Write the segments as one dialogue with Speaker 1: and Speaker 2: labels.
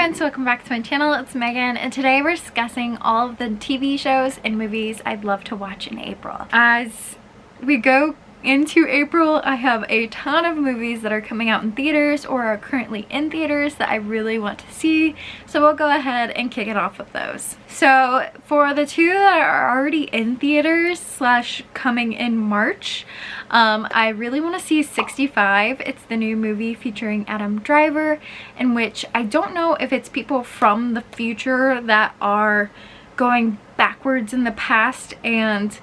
Speaker 1: friends, welcome back to my channel. It's Megan, and today we're discussing all of the TV shows and movies I'd love to watch in April. As we go into April, I have a ton of movies that are coming out in theaters or are currently in theaters that I really want to see, so we'll go ahead and kick it off with those. So for the two that are already in theaters slash coming in March, I really want to see 65. It's the new movie featuring Adam Driver, in which I don't know if it's people from the future that are going backwards in the past and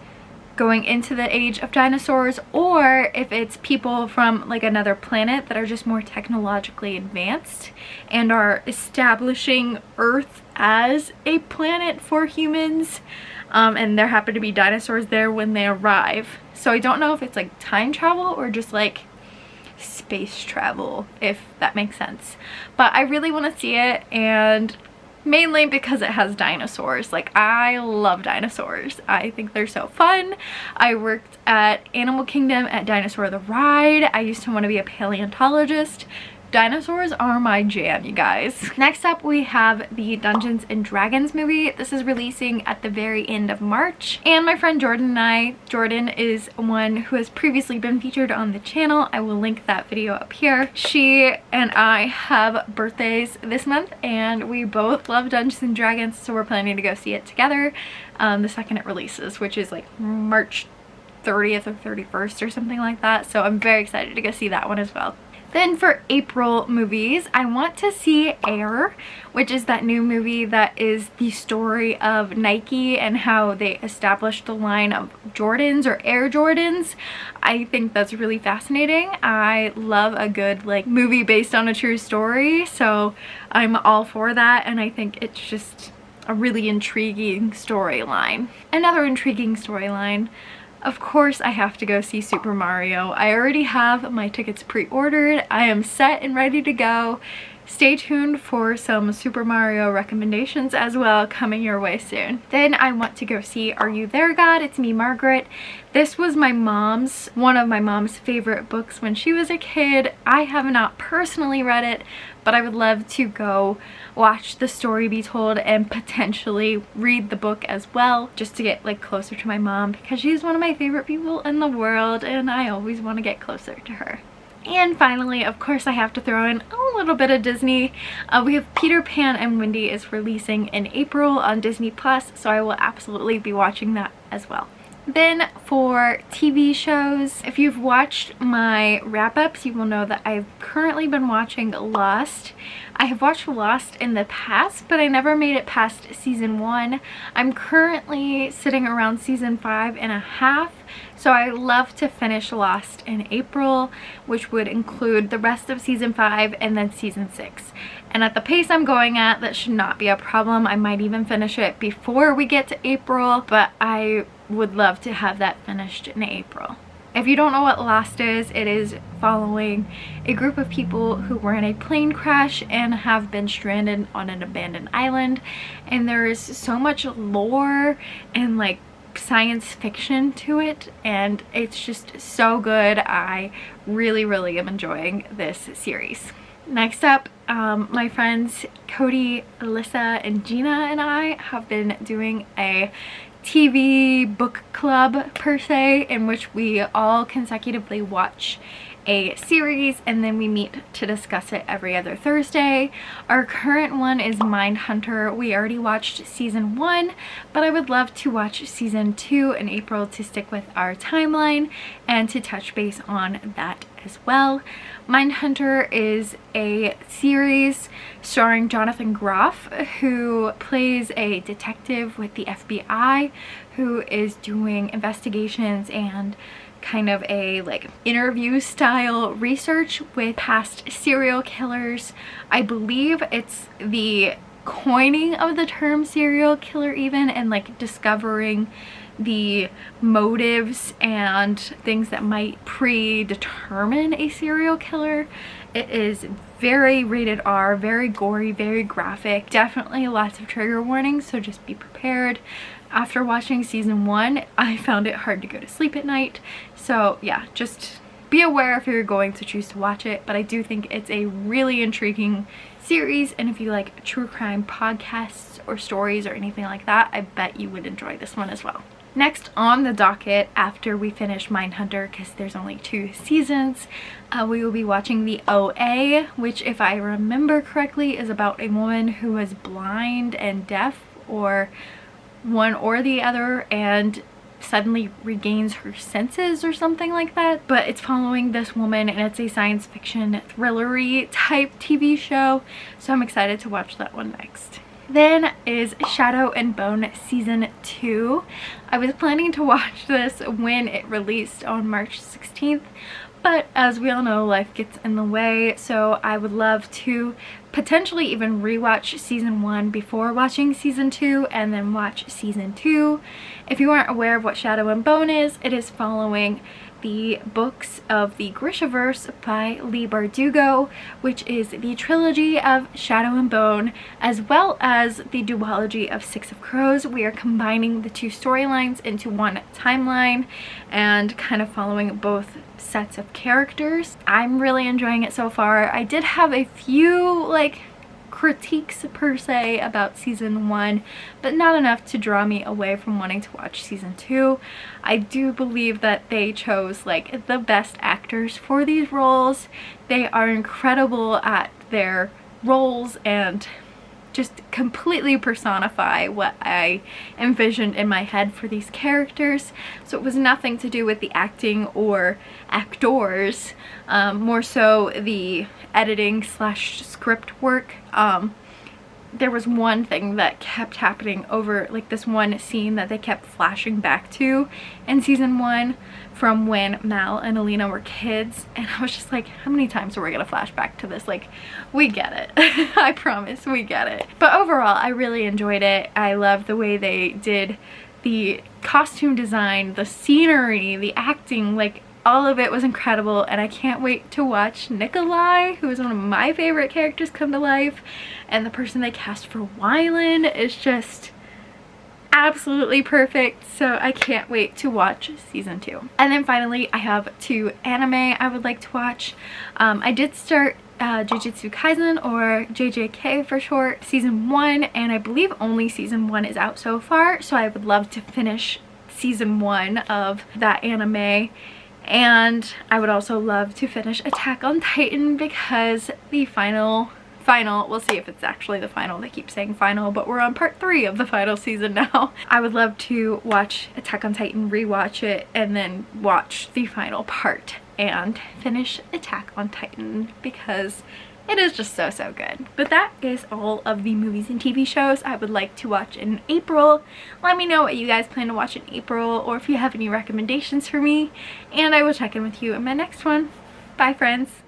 Speaker 1: going into the age of dinosaurs, or if it's people from like another planet that are just more technologically advanced and are establishing Earth as a planet for humans, and there happen to be dinosaurs there when they arrive. So I don't know if it's like time travel or just like space travel, if that makes sense, but I really want to see it, and mainly because it has dinosaurs. Like, I love dinosaurs. I think they're so fun. I worked at Animal Kingdom at Dinosaur the Ride. I used to want to be a paleontologist. Dinosaurs are my jam, you guys. Next up, we have the Dungeons and Dragons movie. This is releasing at the very end of March, and my friend Jordan is one who has previously been featured on the channel. I will link that video up here. She and I have birthdays this month, and we both love Dungeons and Dragons, so we're planning to go see it together the second it releases, which is like March 30th or 31st or something like that. So I'm very excited to go see that one as well. Then for April movies, I want to see Air, which is that new movie that is the story of Nike and how they established the line of Jordans or Air Jordans. I think that's really fascinating. I love a good like movie based on a true story, so I'm all for that, and I think it's just a really intriguing storyline. Another intriguing storyline, of course, I have to go see Super Mario. I already have my tickets pre-ordered. I am set and ready to go. Stay tuned for some Super Mario recommendations as well, coming your way soon. Then I want to go see Are You There, God? It's Me, Margaret. This was one of my mom's favorite books when she was a kid. I have not personally read it, but I would love to go watch the story be told and potentially read the book as well, just to get like closer to my mom, because she's one of my favorite people in the world and I always want to get closer to her. And finally, of course, I have to throw in a little bit of Disney. We have Peter Pan and Wendy is releasing in April on Disney+, so I will absolutely be watching that as well. Then for TV shows, if you've watched my wrap-ups, you will know that I've currently been watching Lost. I have watched Lost in the past, but I never made it past season 1. I'm currently sitting around season 5.5, so I love to finish Lost in April, which would include the rest of season 5 and then season 6. And at the pace I'm going at, that should not be a problem. I might even finish it before we get to April, but I would love to have that finished in April. If you don't know what Lost is, it is following a group of people who were in a plane crash and have been stranded on an abandoned island, and there is so much lore and like science fiction to it, and it's just so good. I really am enjoying this series. Next up, my friends Cody, Alyssa, and Gina and I have been doing a TV book club per se, in which we all consecutively watch a series and then we meet to discuss it every other Thursday. Our current one is Mindhunter. We already watched season 1, but I would love to watch season 2 in April to stick with our timeline and to touch base on that as well. Mindhunter is a series starring Jonathan Groff, who plays a detective with the FBI who is doing investigations and kind of a like interview style research with past serial killers. I believe it's the coining of the term serial killer even, and like discovering the motives and things that might predetermine a serial killer. It is very rated R, very gory, very graphic, definitely lots of trigger warnings, so just be prepared. After watching season 1, I found it hard to go to sleep at night, so yeah, just be aware if you're going to choose to watch it, but I do think it's a really intriguing series, and if you like true crime podcasts or stories or anything like that, I bet you would enjoy this one as well. Next on the docket, after we finish Mindhunter, because there's only 2 seasons, we will be watching the OA, which, if I remember correctly, is about a woman who was blind and deaf, or one or the other, and suddenly regains her senses or something like that. But it's following this woman, and it's a science fiction thrillery type TV show, so I'm excited to watch that one next. Then is Shadow and Bone season 2. I was planning to watch this when it released on March 16th, but as we all know, life gets in the way, so I would love to potentially even rewatch season 1 before watching season 2, and then watch season 2. If you aren't aware of what Shadow and Bone is, it is following the books of the Grishaverse by Leigh Bardugo, which is the trilogy of Shadow and Bone, as well as the duology of Six of Crows. We are combining the 2 storylines into one timeline and kind of following both sets of characters. I'm really enjoying it so far. I did have a few like critiques per se about season 1, but not enough to draw me away from wanting to watch season 2. I do believe that they chose like the best actors for these roles. They are incredible at their roles and just completely personify what I envisioned in my head for these characters. So it was nothing to do with the acting or actors, more so the editing slash script work. There was one thing that kept happening over, like this one scene that they kept flashing back to in season 1 from when Mal and Alina were kids, and I was just like, how many times are we gonna flash back to this? Like, we get it. I promise, we get it. But overall, I really enjoyed it. I love the way they did the costume design, the scenery, the acting, like all of it was incredible, and I can't wait to watch Nikolai, who is one of my favorite characters, come to life, and the person they cast for Wylan is just absolutely perfect, so I can't wait to watch season 2. And then finally, I have 2 anime I would like to watch. I did start Jujutsu Kaisen, or JJK for short, season 1, and I believe only season 1 is out so far, so I would love to finish season 1 of that anime. And I would also love to finish Attack on Titan, because the final, we'll see if it's actually the final, they keep saying final, but we're on part 3 of the final season now. I would love to watch Attack on Titan, rewatch it, and then watch the final part and finish Attack on Titan, because it is just so good. But that is all of the movies and TV shows I would like to watch in April. Let me know what you guys plan to watch in April, or if you have any recommendations for me, and I will check in with you in my next one. Bye friends!